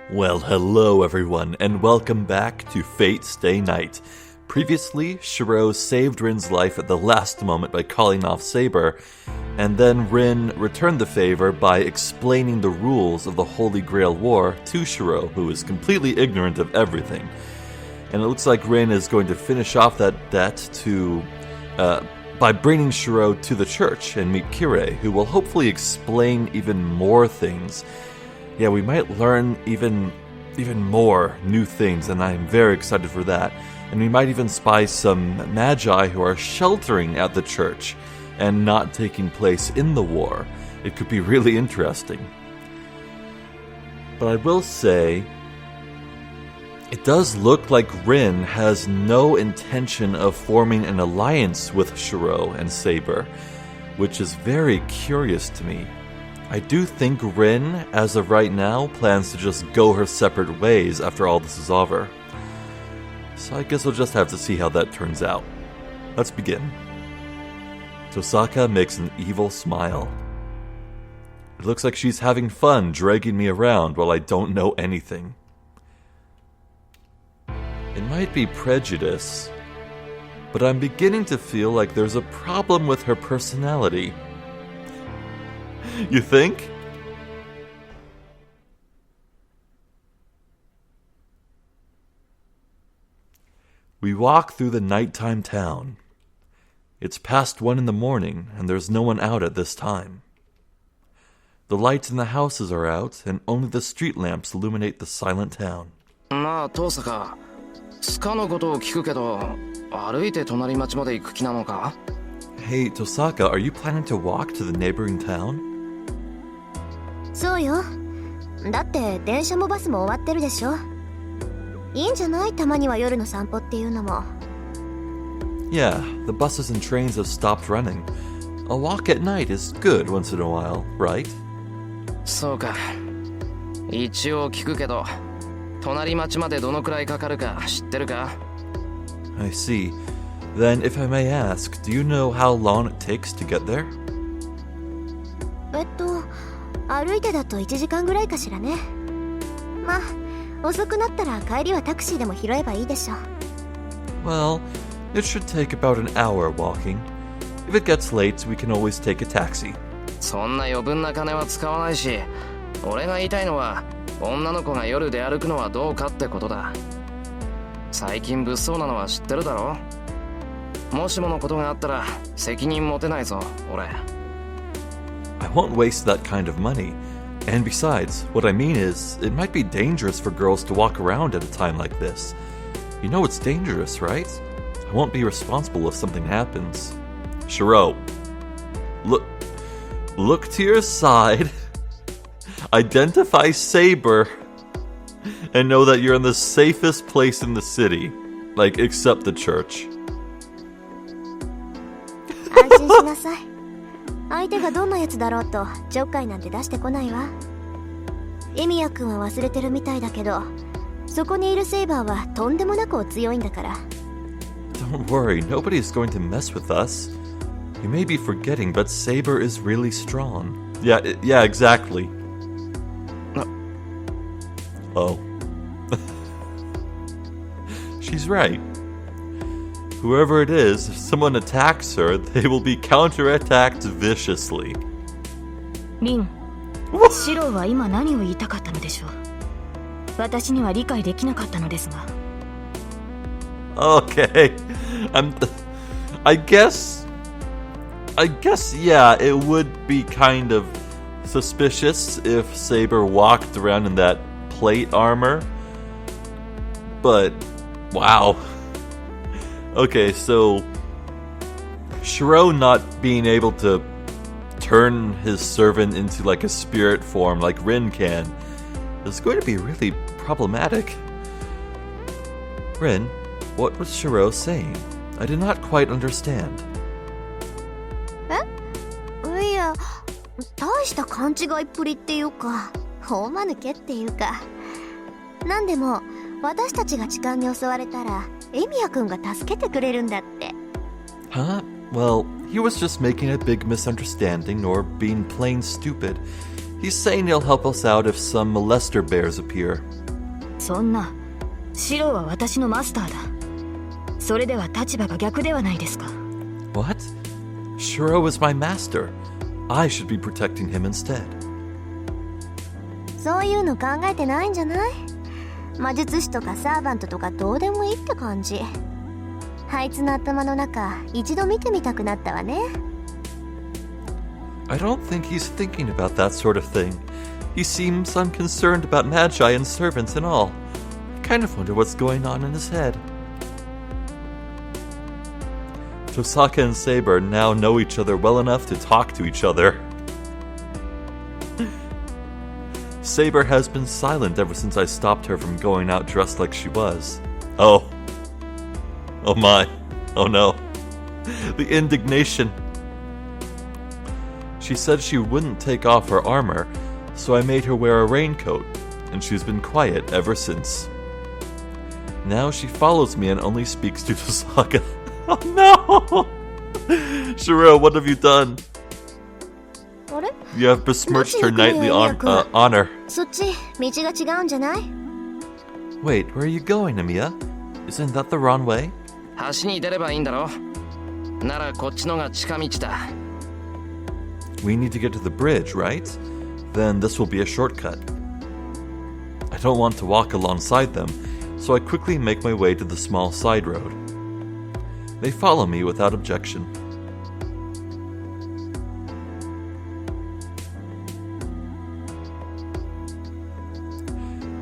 Well, hello everyone, and welcome back to Fate Stay Night. Previously, Shirou saved Rin's life at the last moment by calling off Saber, and then Rin returned the favor by explaining the rules of the Holy Grail War to Shirou, who is completely ignorant of everything. And it looks like Rin is going to finish off that debt by bringing Shirou to the church and meet Kirei, who will hopefully explain even more things. Yeah, we might learn even more new things, and I'm very excited for that. And we might even spy some magi who are sheltering at the church and not taking place in the war. It could be really interesting. But I will say, it does look like Rin has no intention of forming an alliance with Shirou and Saber, which is very curious to me. I do think Rin, as of right now, plans to just go her separate ways after all this is over. So I guess we'll just have to see how that turns out. Let's begin. Tosaka makes an evil smile. It looks like she's having fun dragging me around while I don't know anything. It might be prejudice, but I'm beginning to feel like there's a problem with her personality. You think? We walk through the nighttime town. It's past 1 in the morning, and there's no one out at this time. The lights in the houses are out, and only the street lamps illuminate the silent town. まあ、遠坂、つかのことを聞くけど、歩いて隣町まで行く気なのか? Hey, Tosaka, are you planning to walk to the neighboring town? そうよ。だって電車もバスも終わってるでしょ。いいんじゃない？たまには夜の散歩っていうのも。Yeah, the buses and trains have stopped running. A walk at night is good once in a while, right? そうか。一応聞くけど、隣町までどのくらいかかるか知ってるか? I see. Then, if I may ask, do you know how long it takes to get there? 歩いてだと1時間ぐらいかしらね。まあ、遅くなったら帰りはタクシーでも拾えばいいでしょ。Well, it should take about an hour walking. If it gets late, we can always take a taxi. そんな余分な金は使わないし、俺が言いたいのは、女の子が夜出歩くのはどうかってことだ。最近物騒なのは知ってるだろ？もしものことがあったら責任持てないぞ、俺。I won't waste that kind of money. And besides, what I mean is, it might be dangerous for girls to walk around at a time like this. You know it's dangerous, right? I won't be responsible if something happens. Shirou, look to your side, identify Saber, and know that you're in the safest place in the city. Like, except the church. 安心しなさい。相手がどんなやつだろうとちょっかいなんて出してこないわ。エミヤ君は忘れてるみたいだけど、そこにいるセイバーはとんでもなくお強いんだから。Don't worry, nobody's going to mess with us. You may be forgetting, but Saber is really strong. Yeah, exactly. Oh. She's right. Whoever it is, if someone attacks her, they will be counterattacked viciously. リン、シローは今何を言いたかったのでしょう。私には理解できなかったのですが。Okay. I guess, yeah, it would be kind of suspicious if Saber walked around in that plate armor. But, wow. Okay, so Shirou not being able to turn his servant into like a spirit form like Rin can is going to be really problematic. Rin, what was Shirou saying? I did not quite understand. いや、大した勘違いっぷりっていうか、大間抜けっていうか。なんでも私たちが痴漢に襲われたらエミヤ君が助けてくれるんだって。Huh? Well, he was just making a big misunderstanding or being plain stupid. He's saying he'll help us out if some molester bears appear. そんな、シローは私のマスターだ。それでは立場が逆ではないですか。What? Shirou is my master. I should be protecting him instead. そういうの考えてないんじゃない？魔術師とかサーバントとかどうでもいいって感じ。あいつの頭の中、一度見てみたくなったわね。I don't think he's thinking about that sort of thing. He seems unconcerned about magi and servants and all. I kind of wonder what's going on in his head. Tosaka and Saber now know each other well enough to talk to each other. Saber has been silent ever since I stopped her from going out dressed like she was. Oh my. Oh no. The indignation. She said she wouldn't take off her armor, so I made her wear a raincoat, and she's been quiet ever since. Now she follows me and only speaks to Tosaka. Oh no! Shirou, what have you done? あれ？ You have besmirched her knightly honor. そっち、道が違うんじゃない？ Wait, where are you going, Emiya? Isn't that the wrong way? 橋に出ればいいんだろ。ならこっちのが近道だ。We need to get to the bridge, right? Then this will be a shortcut. I don't want to walk alongside them, so I quickly make my way to the small side road. They follow me without objection.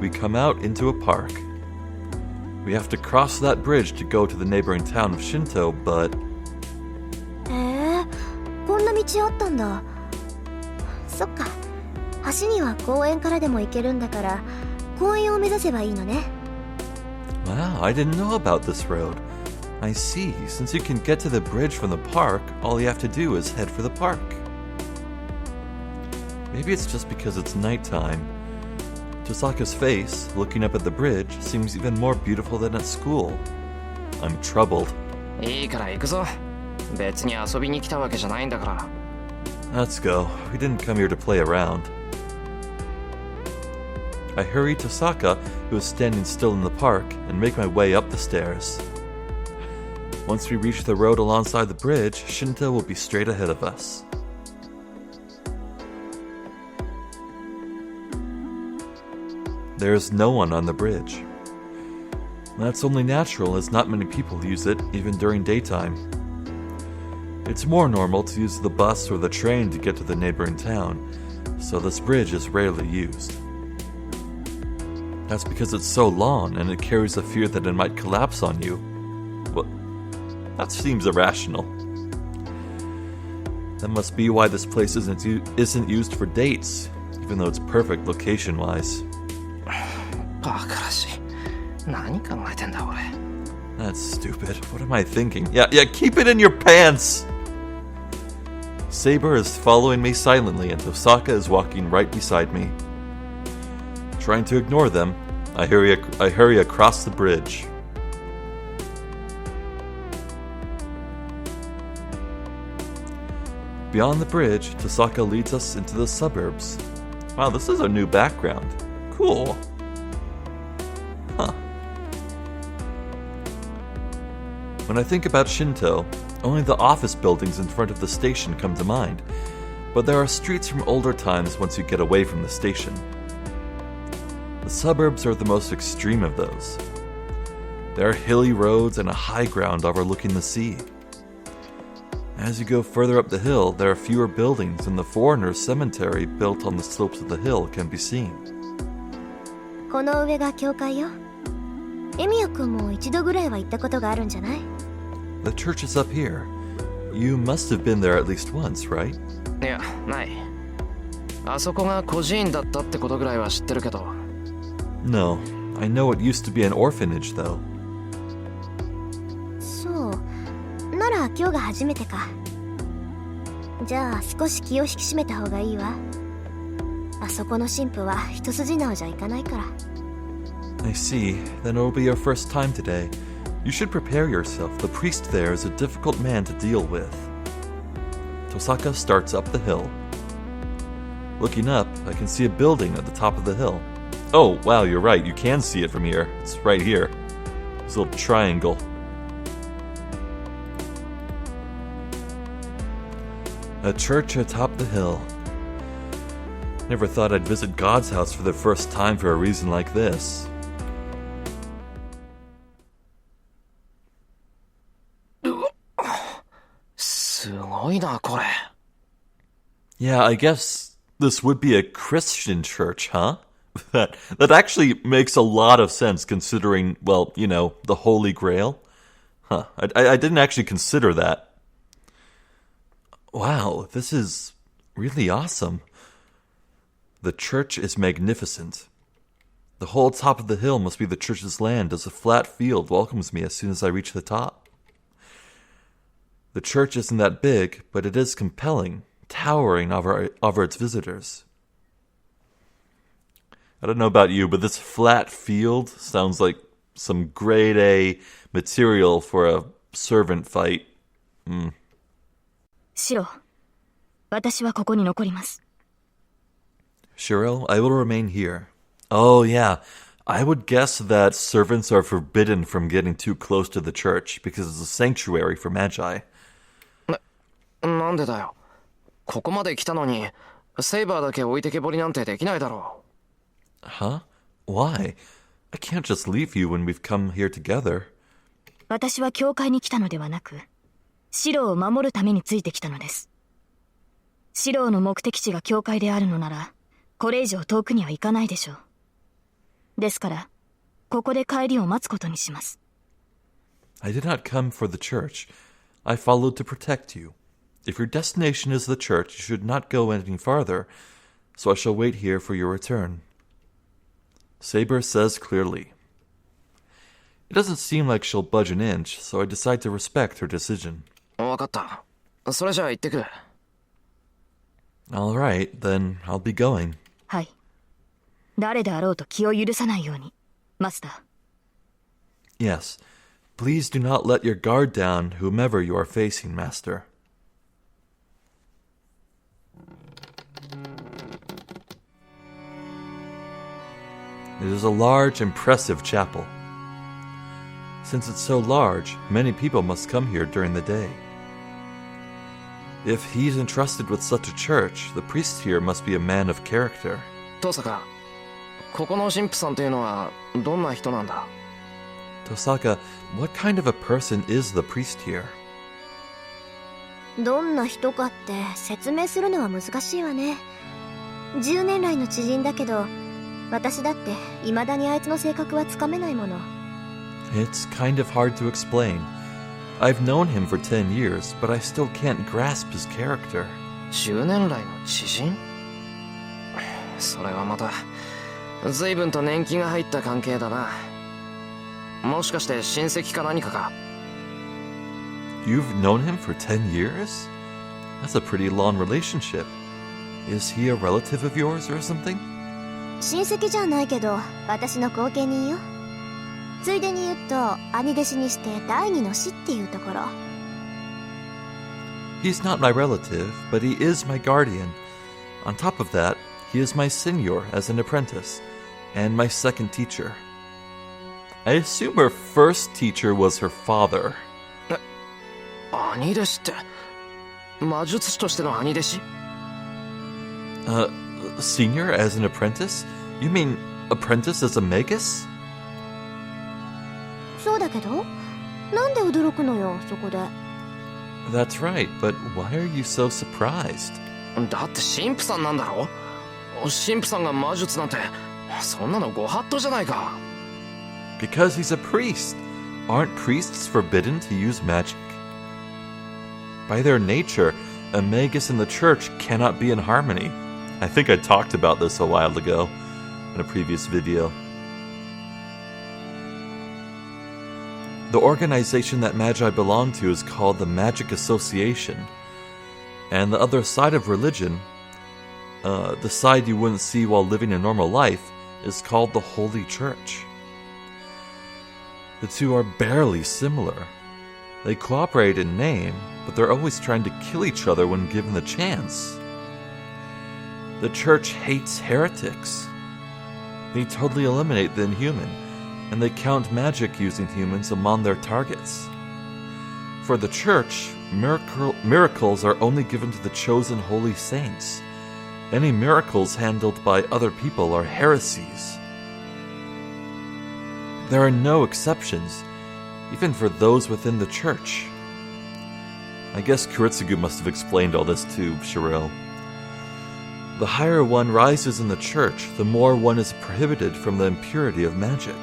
We come out into a park. We have to cross that bridge to go to the neighboring town of Shinto, but... へえ、こんな道あったんだ。そっか、橋には公園からでも行けるんだから、公園を目指せばいいのね。Wow, I didn't know about this road. I see. Since you can get to the bridge from the park, all you have to do is head for the park. Maybe it's just because it's nighttime. Tosaka's face, looking up at the bridge, seems even more beautiful than at school. I'm troubled. いいから行くぞ。別に遊びに来たわけじゃないんだから。Let's go. We didn't come here to play around. I hurry Tosaka, who is standing still in the park, and make my way up the stairs. Once we reach the road alongside the bridge, Shinto will be straight ahead of us. There's no one on the bridge. That's only natural, as not many people use it, even during daytime. It's more normal to use the bus or the train to get to the neighboring town, so this bridge is rarely used. That's because it's so long and it carries a fear that it might collapse on you. Well, that seems irrational. That must be why this place isn't used for dates, even though it's perfect location-wise. バカらしい。何考えてんだ俺。That's stupid. What am I thinking? Yeah, keep it in your pants! Saber is following me silently and Tosaka is walking right beside me. Trying to ignore them, I hurry across the bridge. Beyond the bridge, Tosaka leads us into the suburbs. Wow, this is a new background. Cool. Huh. When I think about Shinto, only the office buildings in front of the station come to mind, but there are streets from older times once you get away from the station. The suburbs are the most extreme of those. There are hilly roads and a high ground overlooking the sea. As you go further up the hill, there are fewer buildings and the foreigners' cemetery built on the slopes of the hill can be seen. この上が教会よ。エミヤ君も一度ぐらいは行ったことがあるんじゃない？ The church is up here. You must have been there at least once, right? いや、ない。あそこが孤児院だったってことぐらいは知ってるけど。No, I know it used to be an orphanage, though. そう。なら今日が初めてか。じゃあ少し気を引き締めた方がいいわ。あそこの神父は一筋縄じゃいかないから。I see. Then it'll be your first time today. You should prepare yourself. The priest there is a difficult man to deal with. Tosaka starts up the hill. Looking up, I can see a building at the top of the hill. Oh, wow, you're right. You can see it from here. It's right here. This little triangle. A church atop the hill. Never thought I'd visit God's house for the first time for a reason like this. Yeah, I guess this would be a Christian church, huh? That actually makes a lot of sense considering, well, you know, the Holy Grail. Huh, I didn't actually consider that. Wow, this is really awesome. The church is magnificent. The whole top of the hill must be the church's land, as a flat field welcomes me as soon as I reach the top. The church isn't that big, but it is compelling, towering over its visitors. I don't know about you, but this flat field sounds like some grade A material for a servant fight. シロ、私はここに残ります。 Shirou, I will remain here. Oh, yeah. I would guess that servants are forbidden from getting too close to the church because it's a sanctuary for magi. なんでだよ。ここまで来たのに、セイバーだけ置いてけぼりなんてできないだろう。Huh? Why? I can't just leave you when we've come here together. 私は教会に来たのではなく、シロを守るためについてきたのです。シロの目的地が教会であるのなら、これ以上遠くには行かないでしょう。ですから、ここで帰りを待つことにします。I did not come for the church. I followed to protect you. If your destination is the church, you should not go any farther, so I shall wait here for your return. Saber says clearly. It doesn't seem like she'll budge an inch, so I decide to respect her decision. わかった。それじゃあ行ってくる。All right, then I'll be going. はい。誰であろうと気を許さないように、マスター。Yes, please do not let your guard down, whomever you are facing, Master. It is a large, impressive chapel. Since it's so large, many people must come here during the day. If he's entrusted with such a church, the priest here must be a man of character. トサカ、ここの神父さんっていうのはどんな人なんだ？ Tosaka, what kind of a person is the priest here? どんな人かって説明するのは難しいわね。10年来の知人だけど、私だって未だにあいつの性格はつかめないもの。It's kind of hard to explain. I've known him for 10 years, but I still can't grasp his character. 10年来の知人？それはまた随分と年季が入った関係だな。もしかして親戚か何かか？ You've known him for 10 years? That's a pretty long relationship. Is he a relative of yours or something? 親戚じゃないけど、私の後見人よ。ついでに言うと、兄弟子にして第二の師っていうところ。He's not my relative, but he is my guardian. On top of that, he is my senior as an apprentice, and my second teacher. I assume her first teacher was her father. 兄弟子って魔術師としての兄弟子？ Senior as an apprentice? You mean apprentice as a magus? そうだけど、なんで驚くのよ、そこで。That's right, but why are you so surprised? だって神父さんなんだろ？神父さんが魔術なんて、そんなのご法度じゃないか。Because he's a priest. Aren't priests forbidden to use magic? By their nature, a magus and the church cannot be in harmony. I think I talked about this a while ago in a previous video. The organization that Magi belong to is called the Magic Association. And the other side of religion, the side you wouldn't see while living a normal life, is called the Holy Church. The two are barely similar. They cooperate in name, but they're always trying to kill each other when given the chance. The church hates heretics. They totally eliminate the inhuman, and they count magic using humans among their targets. For the church, miracles are only given to the chosen holy saints. Any miracles handled by other people are heresies. There are no exceptions, even for those within the church. I guess Kiritsugu must have explained all this to Shirou. The higher one rises in the church, the more one is prohibited from the impurity of magic.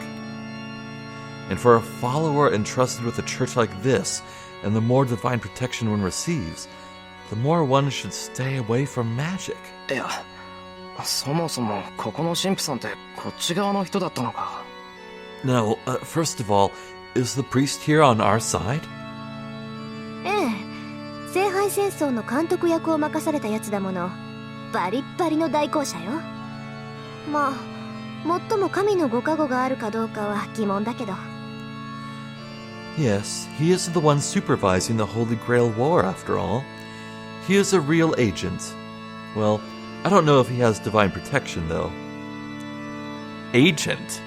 And for a follower entrusted with a church like this, and the more divine protection one receives, the more one should stay away from magic. いや、そもそもここの神父さんってこっち側の人だったのか。Now, first of all, is the priest here on our side? ええ、聖杯戦争の監督役を任されたやつだもの。バリッバリの大公社よ。まあ、最も神のご加護があるかどうかは疑問だけど。Yes, he is the one supervising the Holy Grail War, after all. He is a real agent. Well, I don't know if he has divine protection, though. Agent?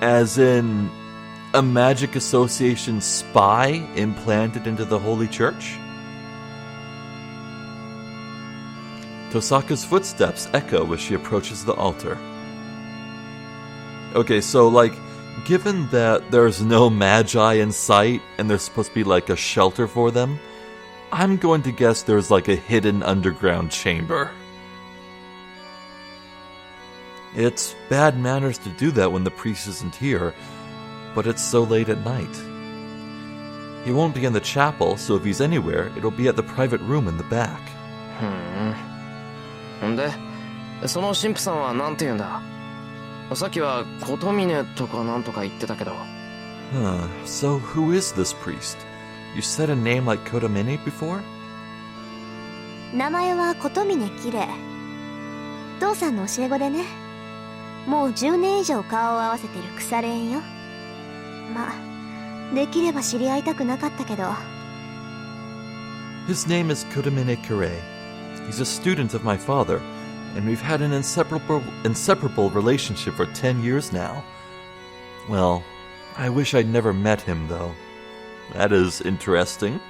As in a Magic Association spy implanted into the Holy Church? Tosaka's footsteps echo as she approaches the altar. Okay, so, given that there's no magi in sight and there's supposed to be, a shelter for them, I'm going to guess there's, a hidden underground chamber. It's bad manners to do that when the priest isn't here, but it's so late at night. He won't be in the chapel, so if he's anywhere, it'll be at the private room in the back. んで、その神父さんはなんて言うんだ。さっきは琴峰とかなんとか言ってたけど。So who is this priest? You said a name like Kotomine before? 名前は琴峰綺麗。父さんの教え子でね。もう10年以上顔を合わせてる腐れ縁よ。まあ、できれば知り合いたくなかったけど。His name is Kotomine Kure. He's a student of my father, and we've had an inseparable relationship for 10 years now. Well, I wish I'd never met him, though. That is interesting.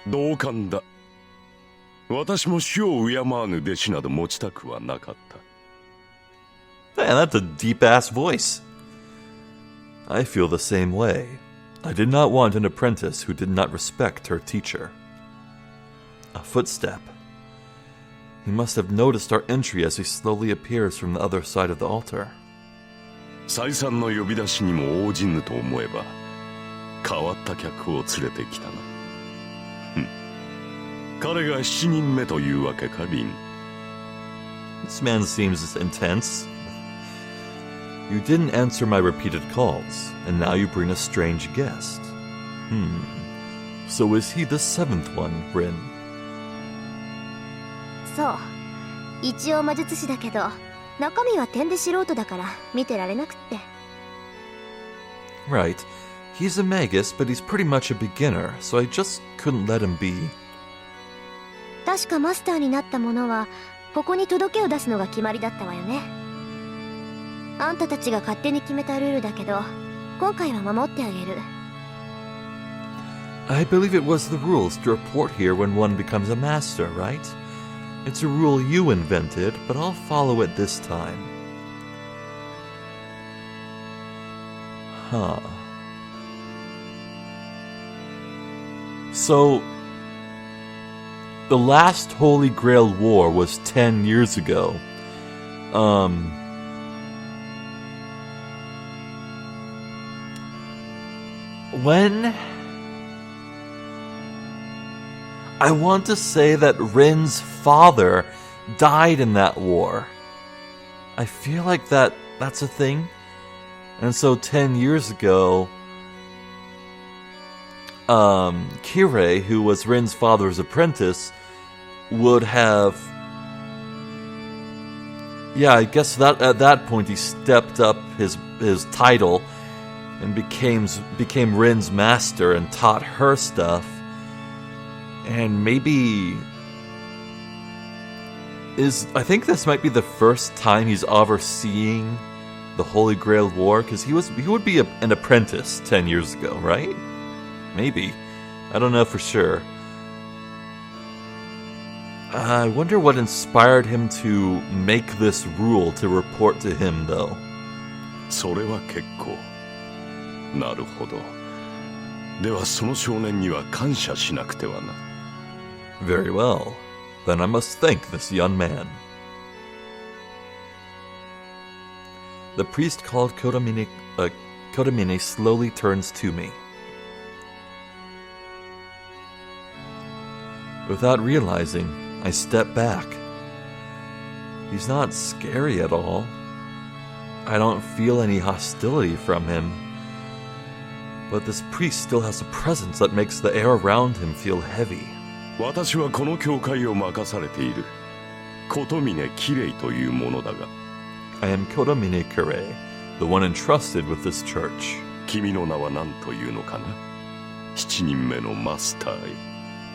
同感だ。私も死を敬わぬ弟子など持ちたくはなかった。Man, that's a deep-ass voice. I feel the same way. I did not want an apprentice who did not respect her teacher. A footstep. He must have noticed our entry as he slowly appears from the other side of the altar. 再三の呼び出しにも応じぬと思えば、変わった客を連れてきたな。彼が7人目というわけか、リン。This man seems intense. You didn't answer my repeated calls, and now you bring a strange guest. So is he the 7th one, Rin? そう。一応魔術師だけど、中身は点で素人だから見てられなくって。Right. He's a magus, but he's pretty much a beginner, so I just couldn't let him be. 確かマスターになった者は、ここに届けを出すのが決まりだったわよね。あんたたちが勝手に決めたルールだけど、今回は守ってあげる。I believe it was the rules to report here when one becomes a master, right? It's a rule you invented, but I'll follow it this time. Huh. So, the last Holy Grail War was 10 years ago. When? I want to say that Rin's father died in that war. I feel like that's a thing. And so 10 years ago, Kirei, who was Rin's father's apprentice, would have... Yeah, I guess that at that point he stepped up his title and became Rin's master and taught her stuff. And maybe I think this might be the first time he's overseeing the Holy Grail War, because he would be an apprentice 10 years ago, right? Maybe. I don't know for sure. I wonder what inspired him to make this rule to report to him, though. それは結構。なるほど。ではその少年には感謝しなくてはな。Very well. Then I must thank this young man. The priest called Kotomine slowly turns to me. Without realizing, I step back. He's not scary at all. I don't feel any hostility from him. But this priest still has a presence that makes the air around him feel heavy. 私はこの教会を任されている琴峰きれいというものだが I am Kotomine Kirei, the one entrusted with this church. 君の名は何というのかな7人目のマスターへ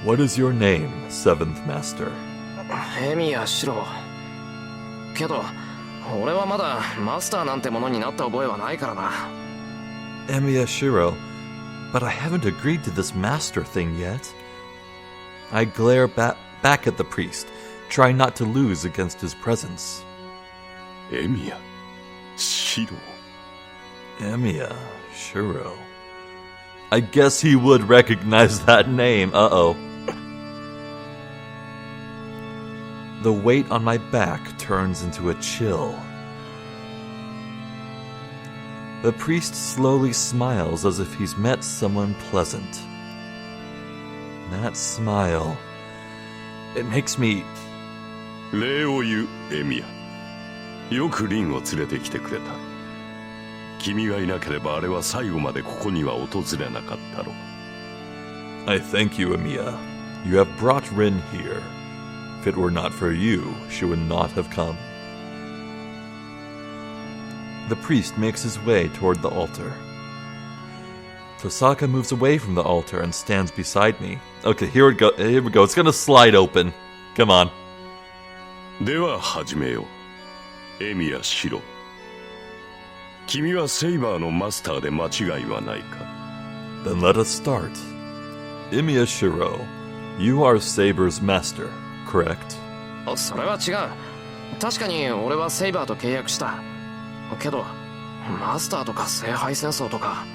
What is your name, seventh master? エミヤシロウ。けど俺はまだマスターなんてものになった覚えはないからな。Emiya Shirou, but I haven't agreed to this master thing yet. I glare back at the priest, trying not to lose against his presence. エミヤシロウ Emiya Shirou. I guess he would recognize that name. Uh-oh. The weight on my back turns into a chill. The priest slowly smiles as if he's met someone pleasant. That smile, it makes me... 礼を言うエミヤよくリンを連れてきてくれた君がいなければあれは最後までここには訪れなかったろ I thank you, Emiya. You have brought Rin here. If it were not for you, she would not have come. The priest makes his way toward the altar. Tosaka moves away from the altar and stands beside me. Okay, here we go. It's gonna slide open. Come on. では始めようエミヤシロ君はセイバーのマスターで間違いはないか Then let us start. Emiya Shirou, you are Saber's master, correct? それは違う。確かに俺はセイバーと契約した。けどマスターとか聖杯戦争とか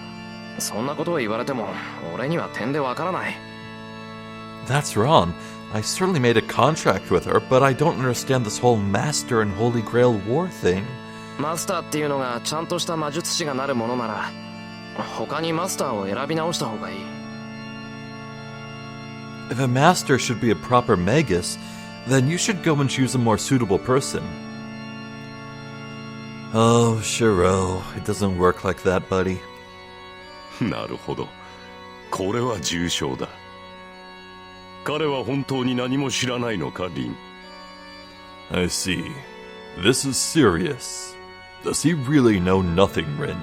そんなことを言われても俺には点でわからない。That's wrong. I certainly made a contract with her, but I don't understand this whole Master and Holy Grail War thing. マスターっていうのがちゃんとした魔術師がなるものなら他にマスターを選び直した方がいい。If a master should be a proper magus, then you should go and choose a more suitable person. Oh, Shirou, it doesn't work like that, buddy. なるほどこれは重傷だ彼は本当に何も知らないのかリン I see. This is serious. Does he really know nothing, Rin?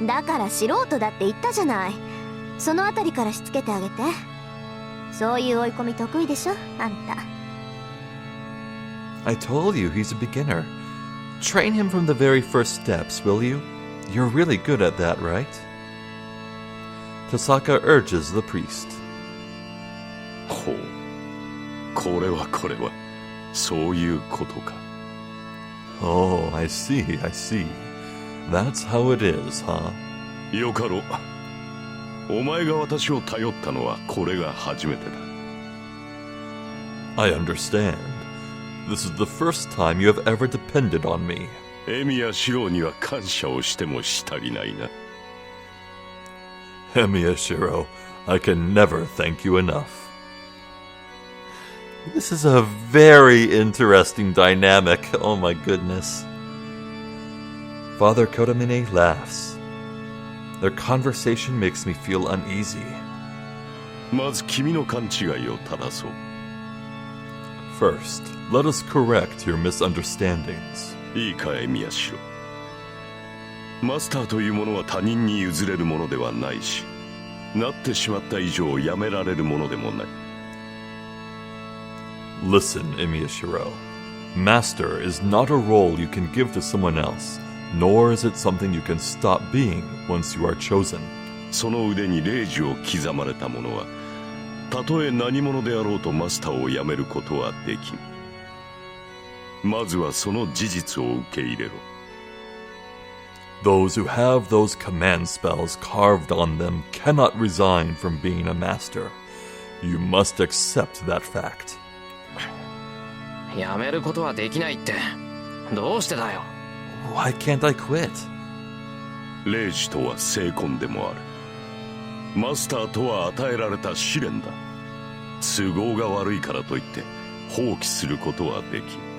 だから素人だって言ったじゃない。そのあたりからしつけてあげて。そういう追い込み得意でしょ、あんた。I told you he's a beginner. Train him from the very first steps, will you? You're really good at that, right? Tosaka urges the priest. ほうこれはそういうことか Oh, I see. That's how it is, huh? よかろうお前が私を頼ったのはこれが初めてだ I understand. This is the first time you have ever depended on me. エミヤシロウには感謝をしてもし足りないな Emiya Shirou, I can never thank you enough. This is a very interesting dynamic. Oh my goodness. Father Kotomine laughs. Their conversation makes me feel uneasy. まず君の勘違いを正そう First, let us correct your misunderstandings. いいかエミヤシロウマスターというものは他人に譲れるものではないしなってしまった以上やめられるものでもない Listen, Emiya Shirou. Master is not a role you can give to someone else, nor is it something you can stop being once you are chosen. その腕に令旨を刻まれた者はたとえ何者であろうとマスターを辞めることはできん。まずはその事実を受け入れろ。 Those who have those command spells carved on them cannot resign from being a master. You must accept that fact. やめることはできないってどうしてだよ。 Why can't I quit? 令旨とは聖魂でもある。マスターとは与えられた試練だ。都合が悪いからといって放棄することはできん。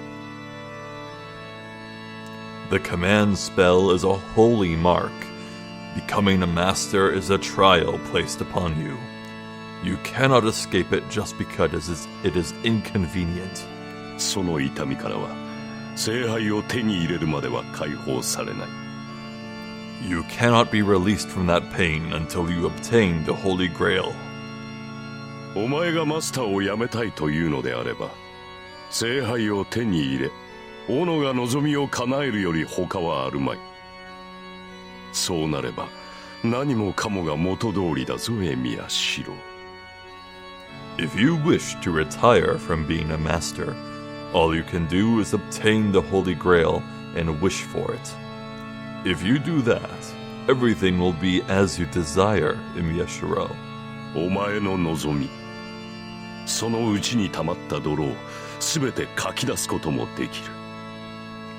The command spell is a holy mark. Becoming a master is a trial placed upon you. You cannot escape it just because it is inconvenient. その痛みからは聖杯を手に入れるまでは解放されない。 You cannot be released from that pain until you obtain the Holy Grail. お前がマスターを辞めたいというのであれば聖杯を手に入れ斧が望みを叶えるより他はあるまい。そうなれば何もかもが元通りだぞ、エミヤ・シロ。 If you wish to retire from being a master, all you can do is obtain the Holy Grail and wish for it. If you do that, everything will be as you desire, Emiya Shirou. お前の望み、そのうちに溜まった泥を全てかき出すこともできる。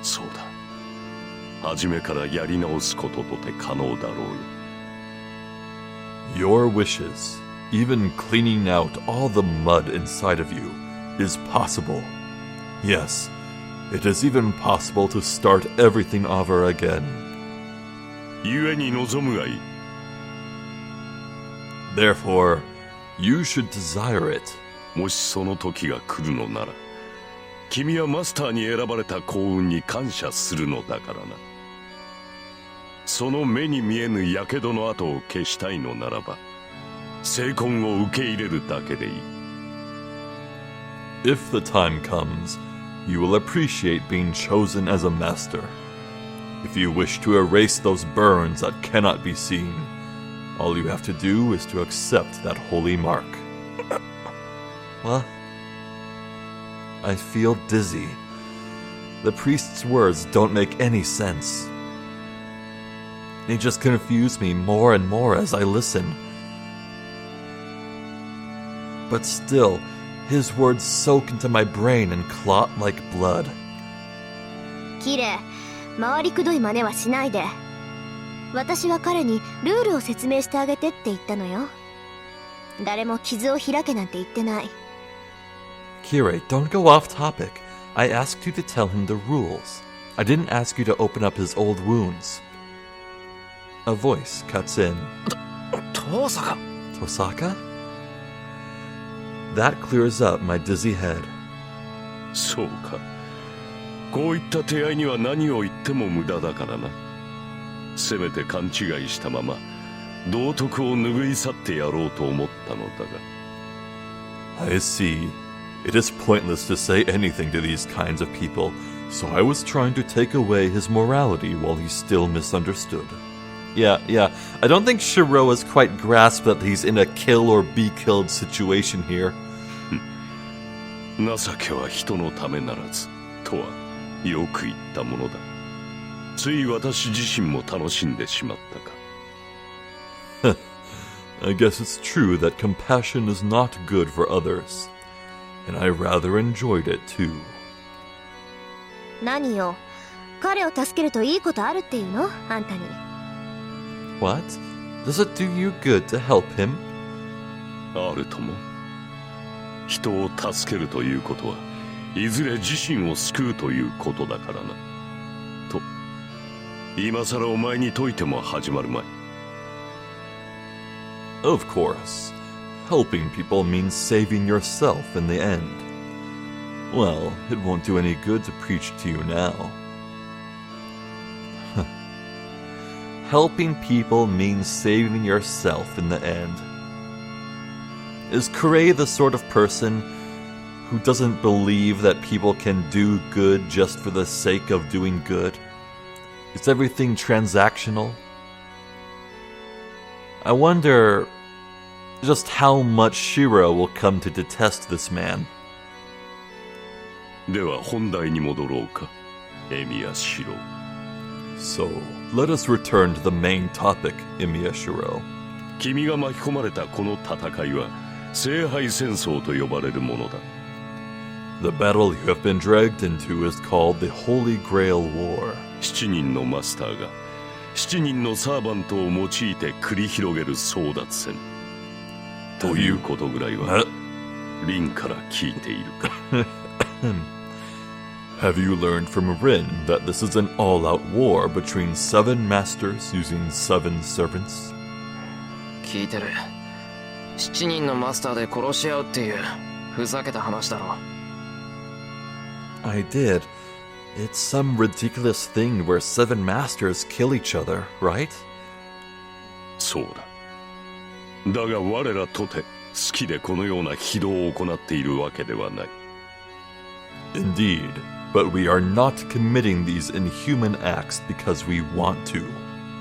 そうだ、初めからやり直すこととて可能だろうよ。 Your wishes, even cleaning out all the mud inside of you, is possible. Yes, it is even possible to start everything over again. 故に望むがいい。 Therefore, you should desire it. もしその時が来るのなら、君はマスターに選ばれた幸運に感謝するのだからな。その目に見えぬ火傷の跡を消したいのならば、聖魂を受け入れるだけでいい。 If the time comes, you will appreciate being chosen as a master. If you wish to erase those burns that cannot be seen, all you have to do is to accept that holy mark. What? I feel dizzy. The priest's words don't make any sense. They just confuse me more and more as I listen. But still, his words soak into my brain and clot like blood. キレ、回りくどい真似はしないで。私は彼にルールを説明してあげてって言ったのよ。誰も傷を開けなんて言ってない。Kire, don't go off topic. I asked you to tell him the rules. I didn't ask you to open up his old wounds. A voice cuts in. 父さん。 Tosaka? That clears up my dizzy head. そうか。こういった手合いには何を言っても無駄だからな。せめて勘違いしたまま道徳を拭い去ってやろうと思ったのだが。 I see. It is pointless to say anything to these kinds of people, so I was trying to take away his morality while he's still misunderstood. Yeah, I don't think Shirou has quite grasped that he's in a kill or be killed situation here. 情けは人のためならずとはよく言ったものだ。つい私自身も楽しんでしまったか。 I guess it's true that compassion is not good for others, and I rather enjoyed it too. 何よ、彼を助けるといいことあるっていうの？あんたに。 What? Does it do you good to help him? あるとも。人を助けるということはいずれ自身を救うということだからな。と今さらお前に説いても始まるまい。 Of course. Helping people means saving yourself in the end. Well, it won't do any good to preach to you now. Helping people means saving yourself in the end. Is Kurei the sort of person who doesn't believe that people can do good just for the sake of doing good? Is everything transactional? I wonder just how much Shirou will come to detest this man. では本題に戻ろうか、エミヤシロウ。So, let us return to the main topic, Emiya Shirou. 君が巻き込まれたこの戦いは聖杯戦争と呼ばれるものだ。The battle you have been dragged into is called the Holy Grail War. 7人のマスターが7人のサーバントを用いて繰り広げる争奪戦ということぐらいはリンから聞いているか。Have you learned from Rin that this is an all-out war between 7 masters using 7 servants? 聞いてる。7人のマスターで殺し合うっていうふざけた話だろ。I did. It's some ridiculous thing where 7 masters kill each other, right? そうだ。だが我らとて好きでこのような非道を行っているわけではない。Indeed, but we are not committing these inhuman acts because we want to.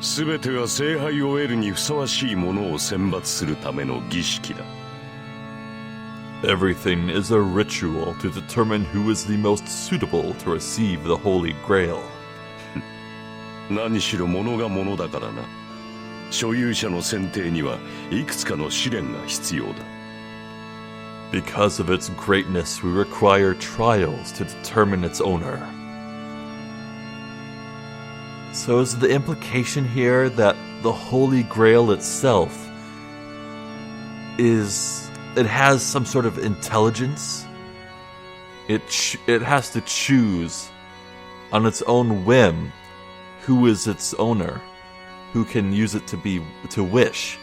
すべては聖杯を得るにふさわしいものを選抜するための儀式だ。Everything is a ritual to determine who is the most suitable to receive the Holy Grail. 何しろ物が物だからな。所有者の選定にはいくつかの試練が必要だ。Because of its greatness, we require trials to determine its owner. So is the implication here that the Holy Grail itself it has some sort of intelligence? It has to choose on its own whim who is its owner, who can use it to wish.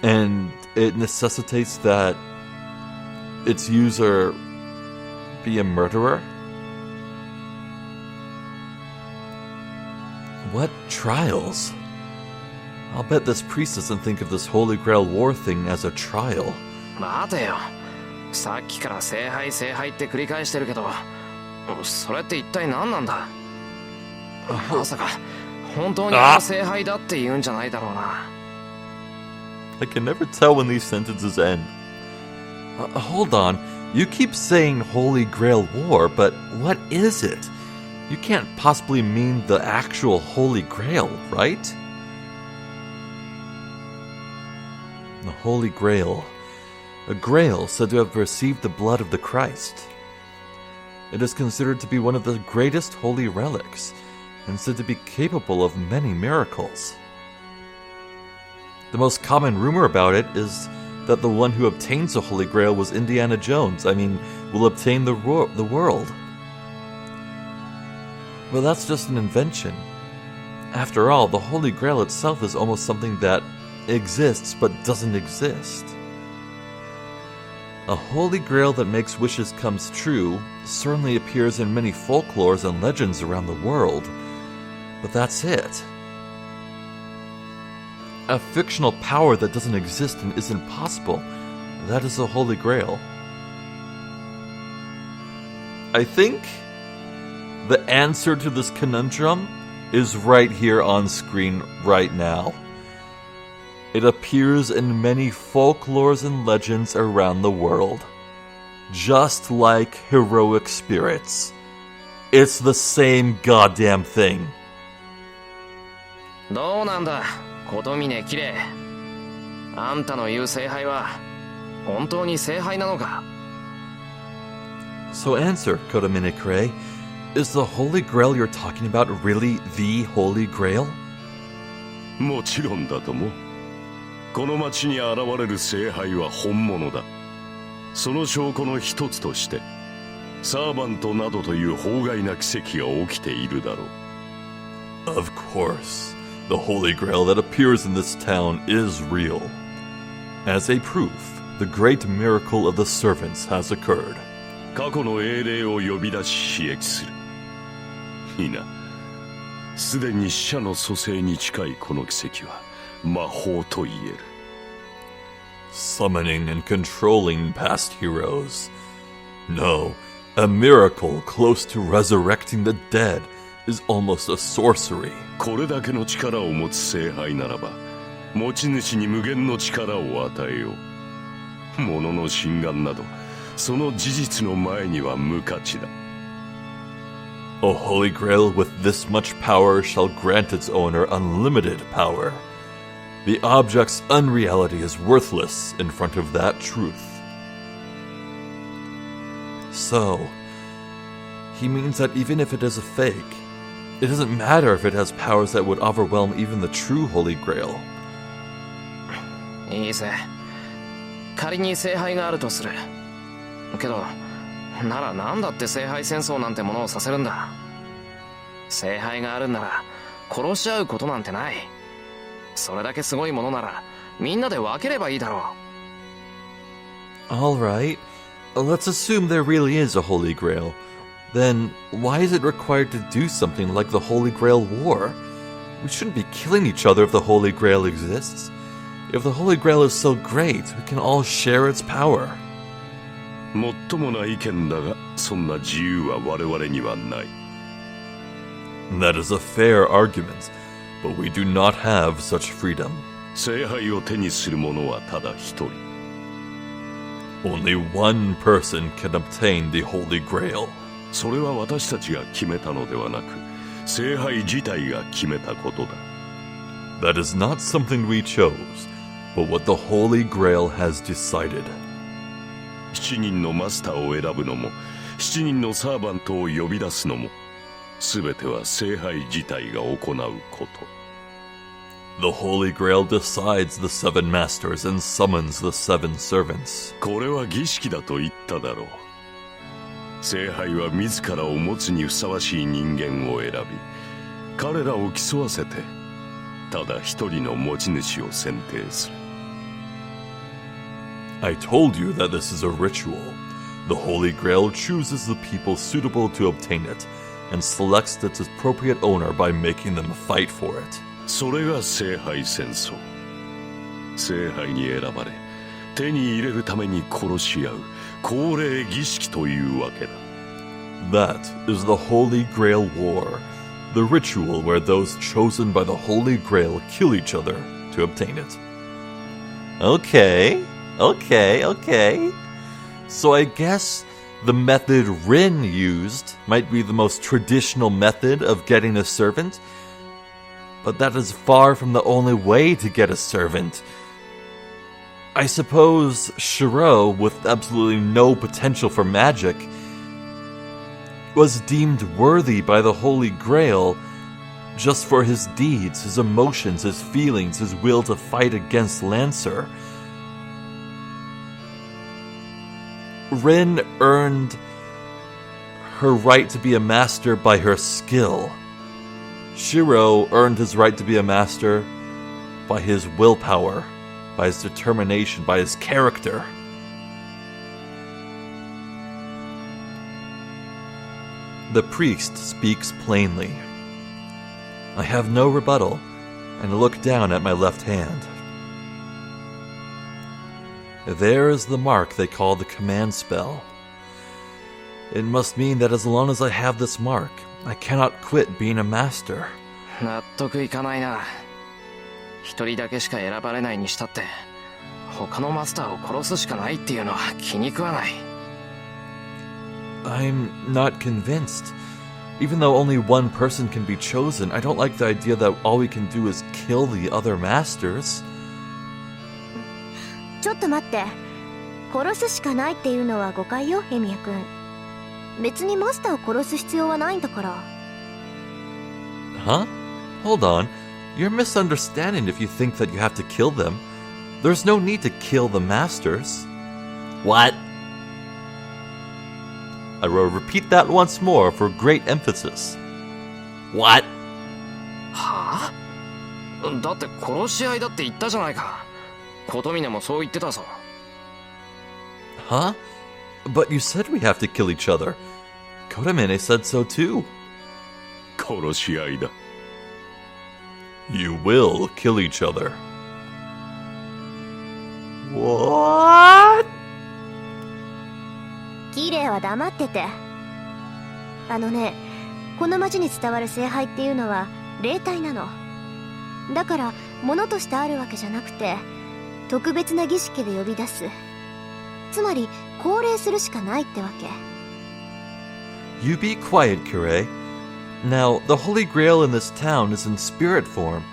And it necessitates that its user be a murderer? What trials? I'll bet this priest doesn't think of this Holy Grail War thing as a trial. 待てよ。さっきから聖杯聖杯って繰り返してるけど、それって一体何なんだ？まさか本当にあの聖杯だって言うんじゃないだろうな。I can never tell when these sentences end. Hold on. You keep saying Holy Grail War, but what is it? You can't possibly mean the actual Holy Grail, right? The Holy Grail. A grail said to have received the blood of the Christ. It is considered to be one of the greatest holy relics, and said to be capable of many miracles. The most common rumor about it is that the one who obtains the Holy Grail was Indiana Jones. Will obtain the world. Well, that's just an invention. After all, the Holy Grail itself is almost something that exists but doesn't exist. A Holy Grail that makes wishes comes true certainly appears in many folklores and legends around the world, but that's it. A fictional power that doesn't exist and isn't possible, that is the Holy Grail. I think the answer to this conundrum is right here on screen right now. It appears in many folklores and legends around the world. Just like heroic spirits. It's the same goddamn thing. どうなんだ、琴峰綺麗。あんたの言う聖杯は本当に聖杯なのか？ So answer, Kodomine Kure. Is the Holy Grail you're talking about really the Holy Grail? もちろんだとも。この町に現れる聖杯は本物だ。その証拠の一つとして、サーバントなどという法外な奇跡が起きているだろう。Of course, the Holy Grail that appears in this town is real. As a proof, the great miracle of the servants has occurred. 過去の英霊を呼び出し刺激する。いいな。すでに死者の蘇生に近いこの奇跡は魔法と言える。summoning and controlling past heroes. No, a miracle close to resurrecting the dead is almost a sorcery. これだけの力を持つ聖杯ならば、持ち主に無限の力を与えよう。物の心眼など、その事実の前には無価値だ。A holy grail with this much power shall grant its owner unlimited power. The object's unreality is worthless in front of that truth. So, he means that even if it is a fake, it doesn't matter if it has powers that would overwhelm even the true Holy Grail. いいぜ。仮に聖杯があるとする。けど、ならなんだって聖杯戦争なんてものをさせるんだ。聖杯があるんなら殺し合うことなんてない。それだけすごいものならみんなで分ければいいだろう。Alright, let's assume there really is a Holy Grail. Then why is it required to do something like the Holy Grail War? We shouldn't be killing each other if the Holy Grail exists. If the Holy Grail is so great, we can all share its power. もっともな意見だが、そんな自由は我々にはない。That is a fair argument, but we do not have such freedom. 聖杯を手にする者はただ一人。Only one person can obtain the Holy Grail. それは私たちが決めたのではなく、聖杯自体が決めたことだ。That is not something we chose, but what the Holy Grail has decided. 7人のマスターを選ぶのも、7人のサーバントを呼び出すのも、すべては聖杯自体が行うこと。The Holy Grail decides the 7 masters and summons the 7 servants. これは儀式だと言っただろう。聖杯は自らを持つにふさわしい人間を選び、彼らを競わせて、ただ一人の持ち主を選定する。I told you that this is a ritual. The Holy Grail chooses the people suitable to obtain it, and selects its appropriate owner by making them fight for it. それが聖杯戦争。聖杯に選ばれ、手に入れるために殺し合う恒例儀式というわけだ。That is the Holy Grail War, the ritual where those chosen by the Holy Grail kill each other to obtain it. Okay. So I guess the method Rin used might be the most traditional method of getting a servant, but that is far from the only way to get a servant. I suppose Shirou, with absolutely no potential for magic, was deemed worthy by the Holy Grail just for his deeds, his emotions, his feelings, his will to fight against Lancer. Rin earned her right to be a master by her skill. Shirou earned his right to be a master by his willpower, by his determination, by his character. The priest speaks plainly. I have no rebuttal, and I look down at my left hand. There is the mark they call the command spell. It must mean that as long as I have this mark, I cannot quit being a master. 納得いかないな。一人だけしか選ばれないにしたって、他のマスターを殺すしかないっていうのは気に食わない。I'm not convinced. Even though only one person can be chosen, I don't like the idea that all we can do is kill the other masters. ちょっと待って。殺すしかないっていうのは誤解よ、エミヤ君。別にマスターを殺す必要はないんだから。Huh? Hold on. You're misunderstanding if you think that you have to kill them. There's no need to kill the masters. What? I will repeat that once more for great emphasis. What? はあ？だって殺し合いだって言ったじゃないか。琴峰もそう言ってたぞ。Huh? But you said we have to kill each other. Kotamine said so too. 殺し合いだ。You will kill each other. What? 綺麗は黙ってて。あのね、この町に伝わる聖杯っていうのは霊体なの。だから物としてあるわけじゃなくて、特別な儀式で呼び出す。つまり降霊するしかないってわけ。You be quiet, Kure. Now, the Holy Grail in this town is in spirit form.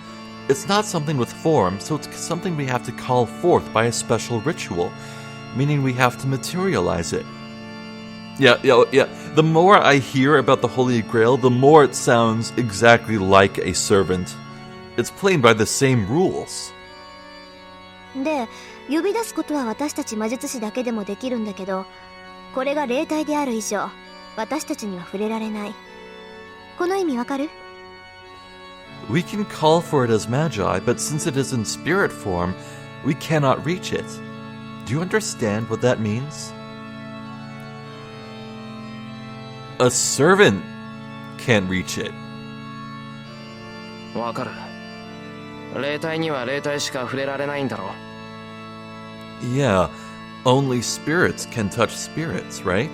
It's not something with form, so it's something we have to call forth by a special ritual, meaning we have to materialize it. Yeah. The more I hear about the Holy Grail, the more it sounds exactly like a servant. It's playing by the same rules. で、呼び出すことは私たち魔術師だけでもできるんだけど、これが霊体である以上、私たちには触れられない。この意味わかる？ We can call for it as magi, but since it is in spirit form, we cannot reach it. Do you understand what that means? A servant can't reach it. わかる。霊体には霊体しか触れられないんだろう。Yeah, only spirits can touch spirits, right?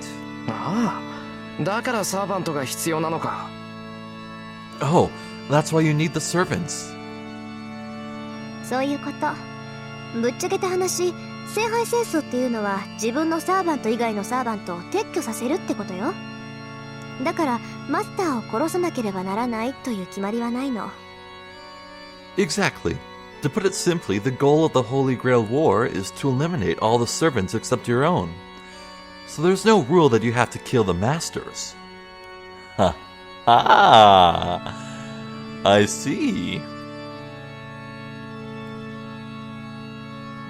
ああ、だからサーバントが必要なのか。Oh, that's why you need the servants. そういうこと。ぶっちゃけた話、聖杯戦争っていうのは自分のサーバント以外のサーバントを撤去させるってことよ。だからマスターを殺さなければならないという決まりはないの。Exactly. To put it simply, the goal of the Holy Grail War is to eliminate all the servants except your own. So there's no rule that you have to kill the masters. Ha ha! I see.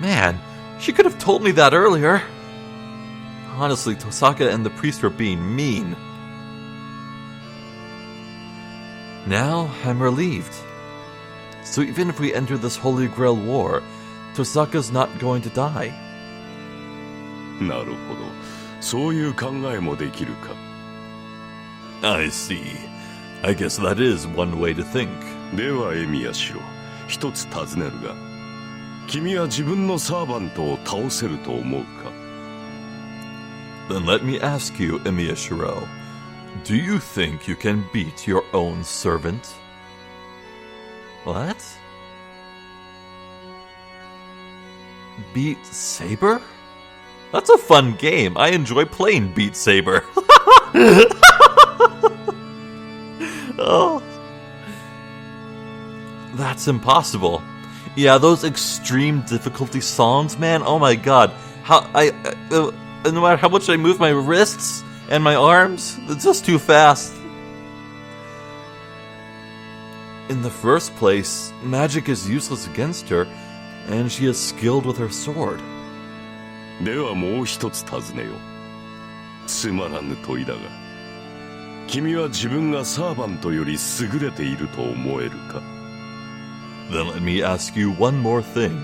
Man, she could have told me that earlier. Honestly, Tosaka and the priest were being mean. Now I'm relieved. So even if we enter this Holy Grail War, Tosaka's not going to die. なるほど。そういう考えもできるか。I see. I guess that is one way to think. ではエミヤシロ、一つ尋ねるが、君は自分のサーバントを倒せると思うか？ Then let me ask you, Emiya Shirou, do you think you can beat your own servant? What? Beat Saber? That's a fun game. I enjoy playing Beat Saber. Oh. That's impossible. Yeah, those extreme difficulty songs, man. Oh my god. No matter how much I move my wrists and my arms, it's just too fast. In the first place, magic is useless against her, and she is skilled with her sword. ではもう一つ尋ねよう。つまらぬ問いだが、君は自分がサーバントより優れていると思えるか？ Then let me ask you one more thing.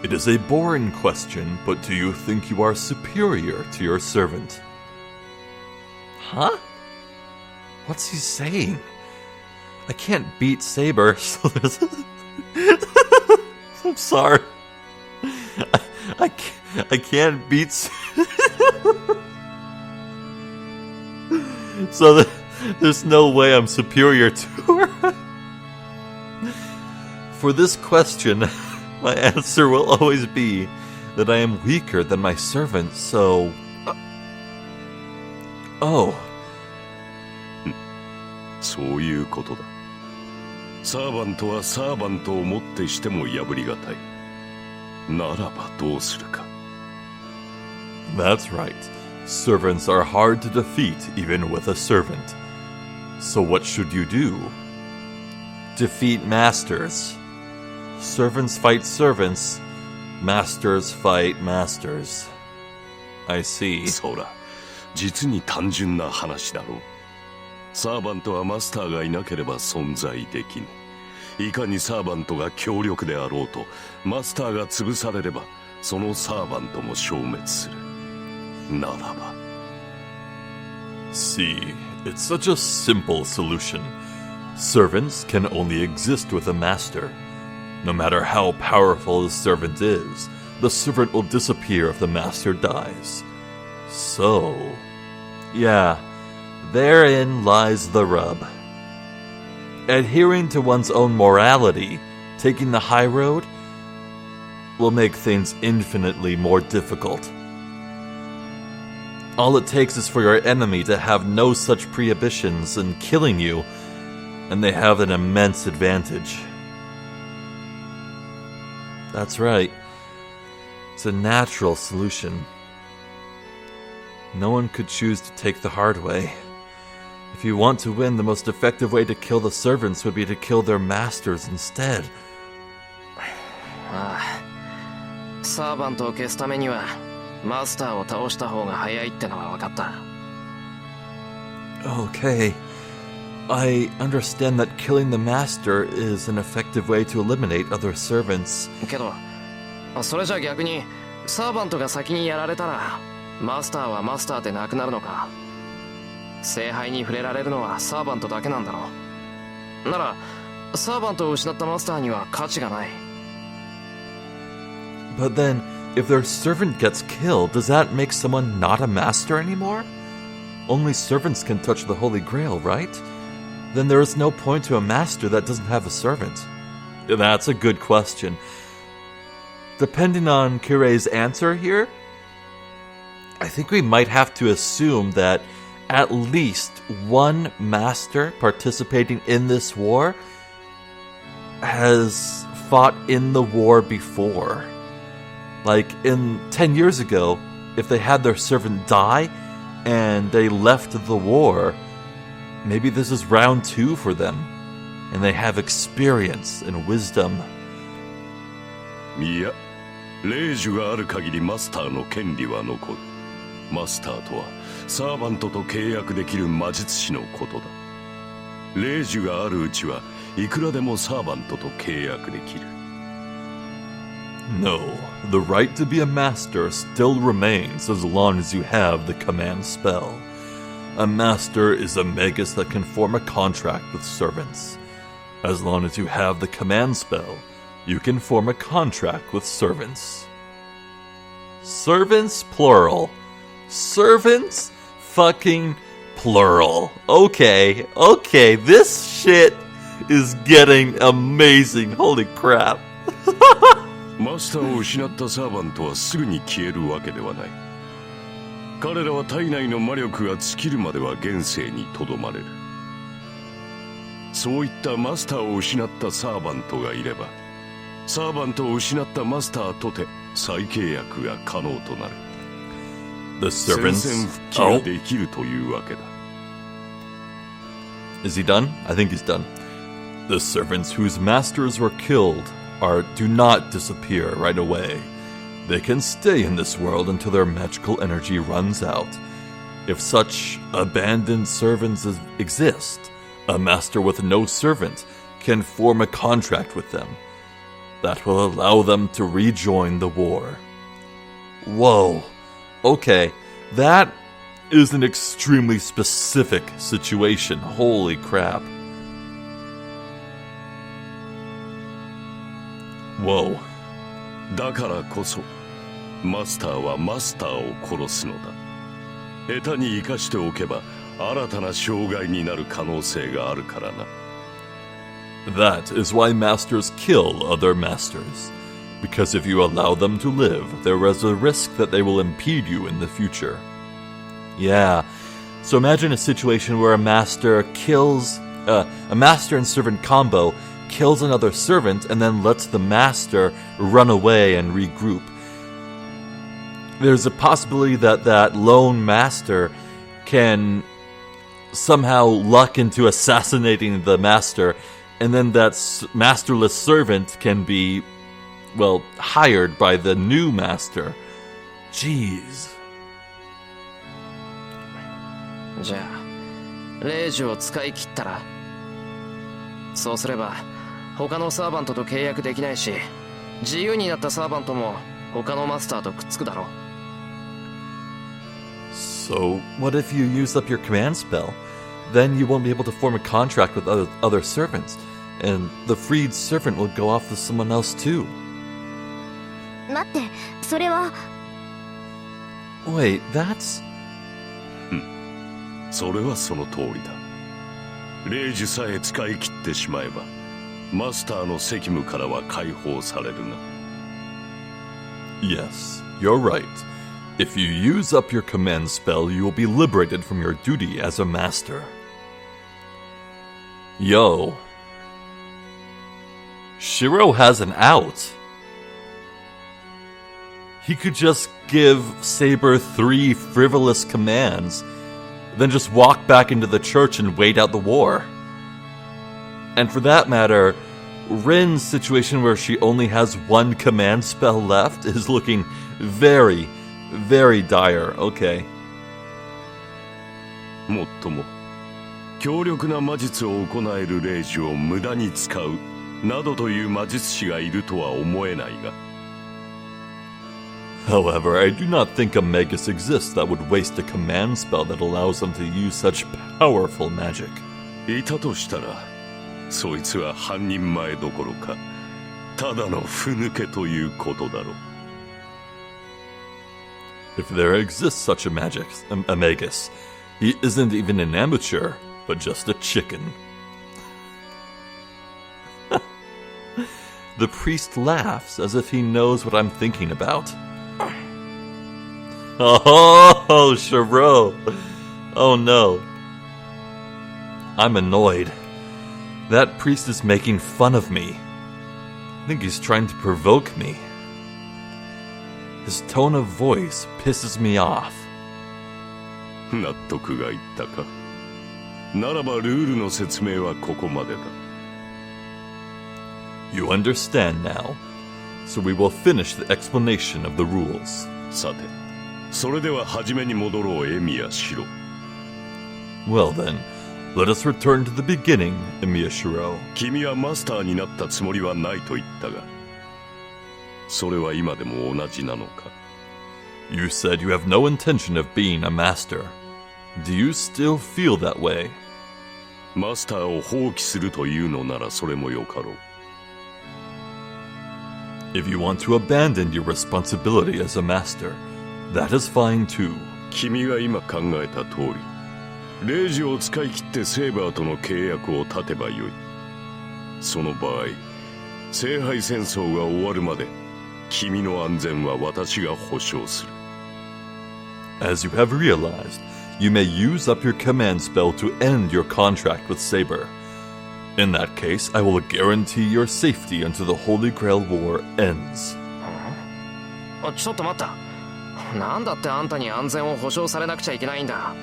It is a boring question, but do you think you are superior to your servant? Huh? What's he saying? I can't beat Saber, so there's... I'm sorry. I can't beat... So there's no way I'm superior to her. For this question, my answer will always be that I am weaker than my servant, so... Oh. そういうことだ。サーバントはサーバントをもってしても破りがたい。ならばどうするか。That's right. Servants are hard to defeat even with a servant. So what should you do? Defeat masters. Servants fight servants. Masters fight masters. I see. そうだ。実に単純な話だろう。サーバントはマスターがいなければ存在できぬ。いかにサーバントが強力であろうと、マスターが潰されれば、そのサーバントも消滅する。ならば。See, it's such a simple solution. Servants can only exist with a master. No matter how powerful the servant is, the servant will disappear if the master dies. So, yeah, therein lies the rub. Adhering to one's own morality, taking the high road, will make things infinitely more difficult. All it takes is for your enemy to have no such prohibitions in killing you, and they have an immense advantage. That's right. It's a natural solution. No one could choose to take the hard way. If you want to win, the most effective way to kill the servants would be to kill their masters instead. ああ、サーバントを消すためにはマスターを倒した方が早いってのは分かった。Okay. I understand that killing the master is an effective way to eliminate other servants. けど、それじゃ逆にサーバントが先にやられたらマスターはマスターでなくなるのか。聖杯に触れられるのはサーバントだけなんだろう。ならサーバントを失ったマスターには価値がない。But then, if their servant gets killed, does that make someone not a master anymore? Only servants can touch the Holy Grail, right? Then there is no point to a master that doesn't have a servant. That's a good question. Depending on Kirei's answer here, I think we might have to assume that at least one master participating in this war has fought in the war before. Like, 10 years ago, if they had their servant die and they left the war, maybe this is round 2 for them, and they have experience and wisdom. いや、霊樹がある限りマスターの権利は残る。マスターとはサーバントと契約できる魔術師のことだ。霊樹があるうちはいくらでもサーバントと契約できる。No, the right to be a master still remains as long as you have the command spell. A master is a magus that can form a contract with servants. As long as you have the command spell, you can form a contract with servants. Servants plural. Servants fucking plural. Okay, this shit is getting amazing. Holy crap. マスターを失ったサーバントはすぐに消えるわけではない。彼らは体内の魔力が尽きるまでは現世にとどまれる。そういったマスターを失ったサーバントがいれば、サーバントを失ったマスターとて再契約が可能となる。The servants... 戦線復帰ができるというわけだ。Is he done? I think he's done. The servants whose masters were killed do not disappear right away. They can stay in this world until their magical energy runs out. If such abandoned servants exist, a master with no servant can form a contract with them. That will allow them to rejoin the war. Whoa. Okay, that is an extremely specific situation. Holy crap. Whoa. だからこそマスターはマスターを殺すのだ。下手に生かしておけば新たな障害になる可能性があるからな。That is why masters kill other masters. Because if you allow them to live, there is a risk that they will impede you in the future. Yeah. So imagine a situation where a master and servant combo kills another servant and then lets the master run away and regroup. There's a possibility that that lone master can somehow luck into assassinating the master, and then that masterless servant can be, well, hired by the new master. Jeez. じゃあ霊樹を使い切ったら、そうすれば他のサーバントと契約できないし、自由になったサーバントも他のマスターとくっつくだろう。So, what if you use up your command spell? Then you won't be able to form a contract with other servants, and the freed servant will go off with someone else too. 待って、それは。 Wait, that's... それはその通りだ。霊樹さえ使い切ってしまえばマスターの責務からは解放されるな。 Yes, you're right. If you use up your command spell, you will be liberated from your duty as a master. Yo. Shirou has an out. He could just give Saber 3 frivolous commands, then just walk back into the church and wait out the war. And for that matter, Rin's situation where she only has 1 command spell left is looking very, very dire. Okay. もっとも強力な魔術を行える霊樹を無駄に使うなどという魔術師がいるとは思えないが。 However, I do not think a Magus exists that would waste a command spell that allows them to use such powerful magic. いたとしたら、そいつは半人前どころか、ただのふぬけということだろう。 If there exists such a Magus, he isn't even an amateur, but just a chicken. The priest laughs as if he knows what I'm thinking about. Oh, Shirou! Oh no. I'm annoyed. That priest is making fun of me. I think he's trying to provoke me. His tone of voice pisses me off. 納得がいったか。ならばルールの説明はここまでだ。 You understand now, so we will finish the explanation of the rules. さて、それでは初めに戻ろう、エミヤシロ。 Well then, let us return to the beginning, Emiya Shirou. 君はマスターになったつもりはないと言ったが、それは今でも同じなのか？ You said you have no intention of being a master. Do you still feel that way? マスターを放棄するというのならそれもよかろう。 If you want to abandon your responsibility as a master, that is fine too. 君が今考えた通り、霊樹を使い切ってセーバーとの契約を立てばよい。その場合、聖杯戦争が終わるまで、君の安全は私が保証する。 As you have realized, you may use up your command spell to end your contract with Saber. In that case, I will guarantee your safety until the Holy Grail War ends. ちょっと待った。なんだってあんたに安全を保証されなくちゃいけないんだ。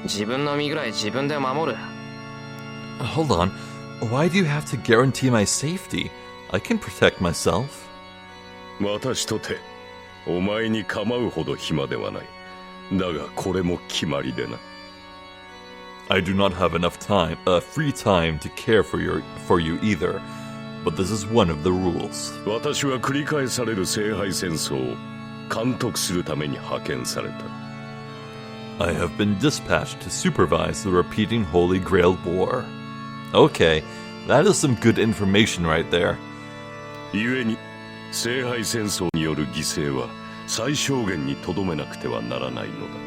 自分の身ぐらい自分で守る。Hold on. Why do you have to guarantee my safety? I can protect myself. 私とて、お前に構うほど暇ではない。だがこれも決まりでな。 I do not have enough time, free time to care for you either, but this is one of the rules. 私は繰り返される聖杯戦争を監督するために派遣された。 I have been dispatched to supervise the repeating Holy Grail War. Okay, that is some good information right there. 故に、聖杯戦争による犠牲は最小限にとどめなくてはならないのだ。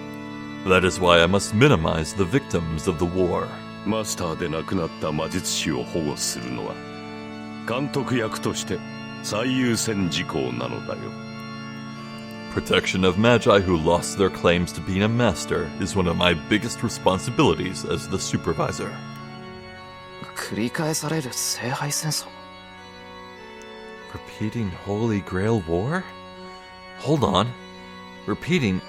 That is why I must minimize the victims of the war. マスターで亡くなった魔術師を保護するのは監督役として最優先事項なのだよ。 Protection of magi who lost their claims to being a master is one of my biggest responsibilities as the supervisor. 繰り返される聖杯戦争。 Repeating Holy Grail War? Hold on. Repeating...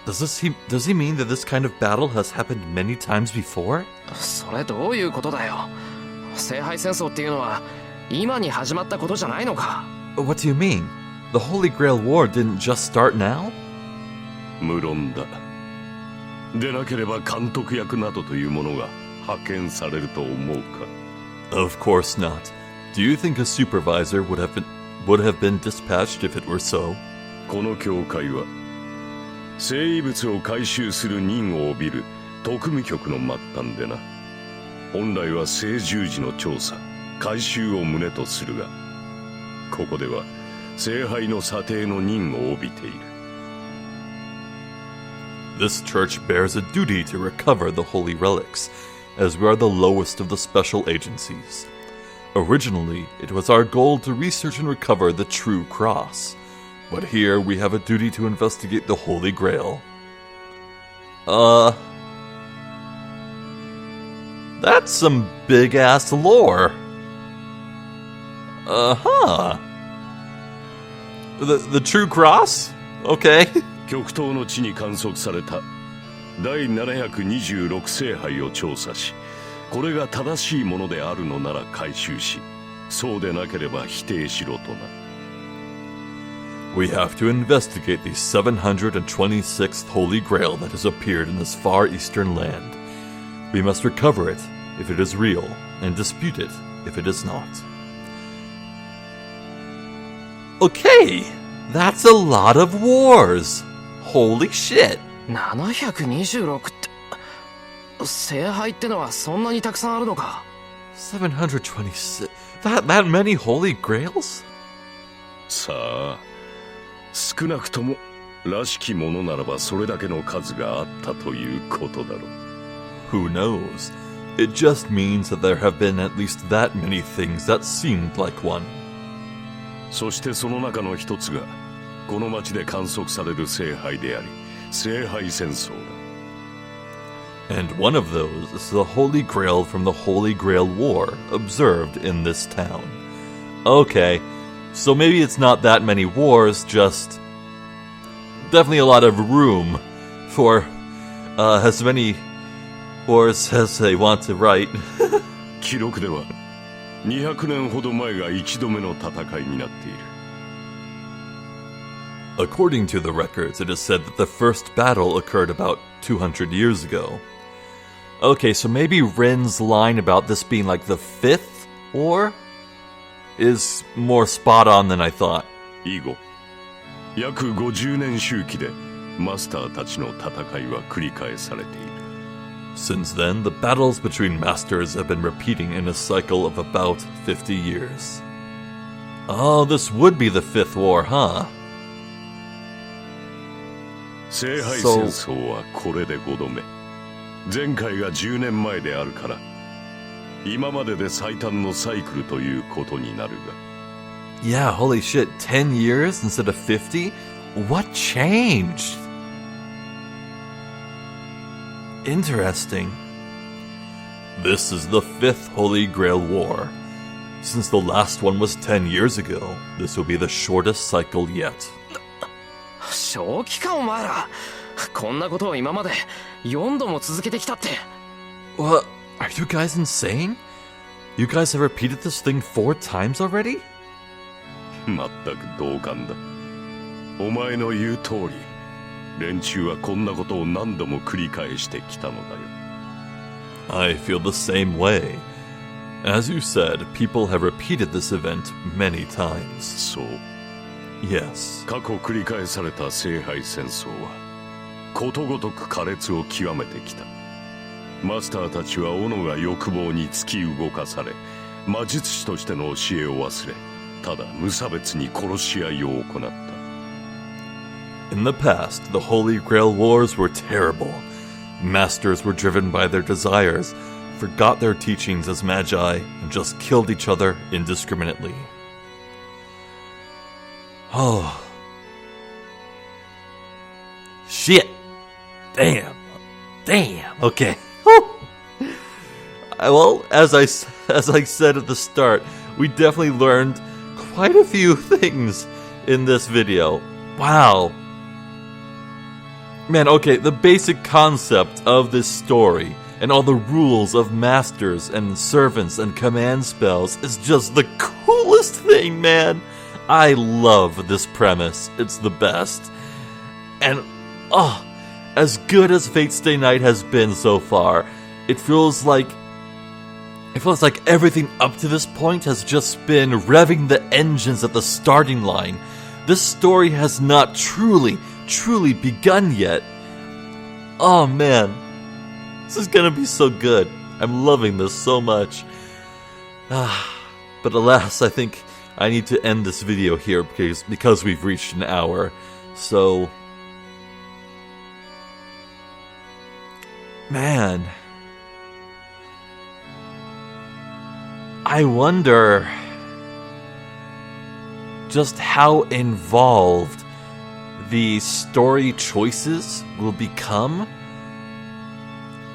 Does he mean that this kind of battle has happened many times before? それどういうことだよ。聖杯戦争っていうのは今に始まったことじゃないのか。 What do you mean? The Holy Grail War didn't just start now? 無論だ。でなければ監督役などというものが派遣されると思うか。 Of course not. Do you think a supervisor would have been dispatched if it were so? この教会は聖遺物を回収する任を帯びる特務局の末端でな。本来は聖十字の調査回収を旨とするが、ここでは聖杯の査定の任を帯びている。 This church bears a duty to recover the holy relics, as we are the lowest of the special agencies. Originally, it was our goal to research and recover the true cross, but here we have a duty to investigate the Holy Grail. That's some big-ass lore. Uh-huh. The true cross? Okay. 極東の地に観測された第726聖杯を調査し、これが正しいものであるのなら回収し、そうでなければ否定しろとな。 We have to investigate the 726th Holy Grail that has appeared in this far eastern land. We must recover it if it is real, and dispute it if it is not. Okay, that's a lot of wars. Holy shit. 726って聖杯ってのはそんなにたくさんあるのか。 726. That many Holy Grails? さあ、少なくともらしきものならばそれだけの数があったということだろう。 Who knows? It just means that there have been at least that many things that seemed like one. そしてその中の一つがこの町で観測される聖杯であり、聖杯戦争だ。 And one of those is the Holy Grail from the Holy Grail War observed in this town. Okay, so maybe it's not that many wars, just definitely a lot of room for as many wars as they want to write. 記録では200年ほど前が一度目の戦いになっている。 According to the records, it is said that the first battle occurred about 200 years ago. Okay, so maybe Rin's line about this being like the fifth war is more spot on than I thought. 以後、約50年周期でマスターたちの戦いは繰り返されている。 Since then, the battles between masters have been repeating in a cycle of about 50 years. Oh, this would be the fifth war, huh? 聖杯戦争はこれで5度目。前回が10年前であるから、今までで最短のサイクルということになるが。 Yeah, holy shit, 10 years instead of 50? What changed? Interesting. This is the fifth Holy Grail War. Since the last one was 10 years ago, this will be the shortest cycle yet. 正気かお前ら。こんなことを今まで4度も続けてきたって。 What? Are you guys insane? You guys have repeated this thing 4 times already? まったく同感だ。お前の言う通り、連中はこんなことを何度も繰り返してきたのだよ。 I feel the same way. As you said, people have repeated this event many times. そう。 Yes. 過去繰り返された聖杯戦争はことごとく苛烈を極めてきた。マスターたちは斧が欲望に突き動かされ、魔術師としての教えを忘れ、ただ無差別に殺し合いを行った。 In the past, the Holy Grail Wars were terrible. Masters were driven by their desires, forgot their teachings as magi, and just killed each other indiscriminately. Oh. Shit. Damn. Okay. Well, as I said at the start, we definitely learned quite a few things in this video. Wow. Man, okay, the basic concept of this story and all the rules of masters and servants and command spells is just the coolest thing, man. I love this premise. It's the best. And, oh, as good as Fate Stay Night has been so far, it feels like everything up to this point has just been revving the engines at the starting line. This story has not truly begun yet. Oh man, this is gonna be so good. I'm loving this so much. But alas, I think I need to end this video here because we've reached an hour. So, man, I wonder just how involved the story choices will become.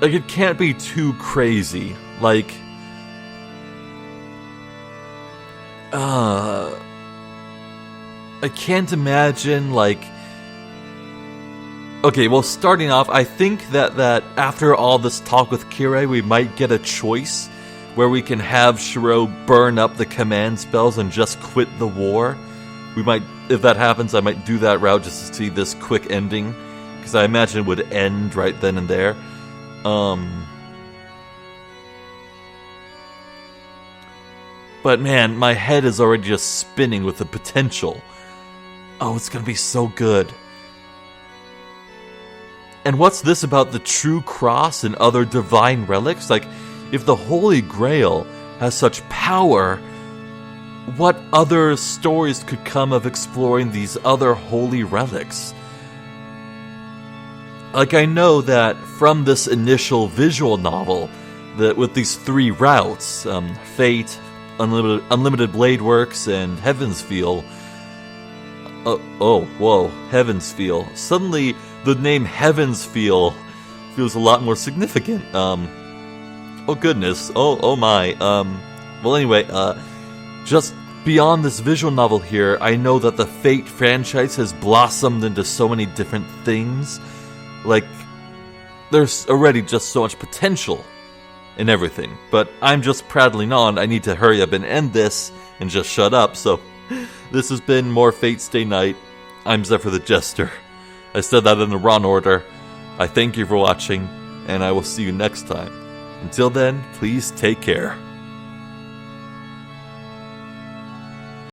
Like, it can't be too crazy. Like, I can't imagine, like... Okay, well, starting off, I think that after all this talk with Kirei, we might get a choice where we can have Shirou burn up the command spells and just quit the war. We might, if that happens, I might do that route just to see this quick ending, because I imagine it would end right then and there. But man, my head is already just spinning with the potential. Oh, it's gonna be so good. And what's this about the True Cross and other divine relics? Like, if the Holy Grail has such power, what other stories could come of exploring these other holy relics? Like, I know that from this initial visual novel, that with these 3 routes, Fate, Unlimited Blade Works, and Heavensfeel. Heavensfeel. Suddenly, the name Heavensfeel feels a lot more significant. Oh goodness. Oh my. Well, anyway, just beyond this visual novel here, I know that the Fate franchise has blossomed into so many different things. Like, there's already just so much potential in everything. But I'm just prattling on. I need to hurry up and end this and just shut up. So, this has been more Fate Stay Night. I'm Zephyr the Jester. I said that in the wrong order. I thank you for watching, and I will see you next time. Until then, please take care.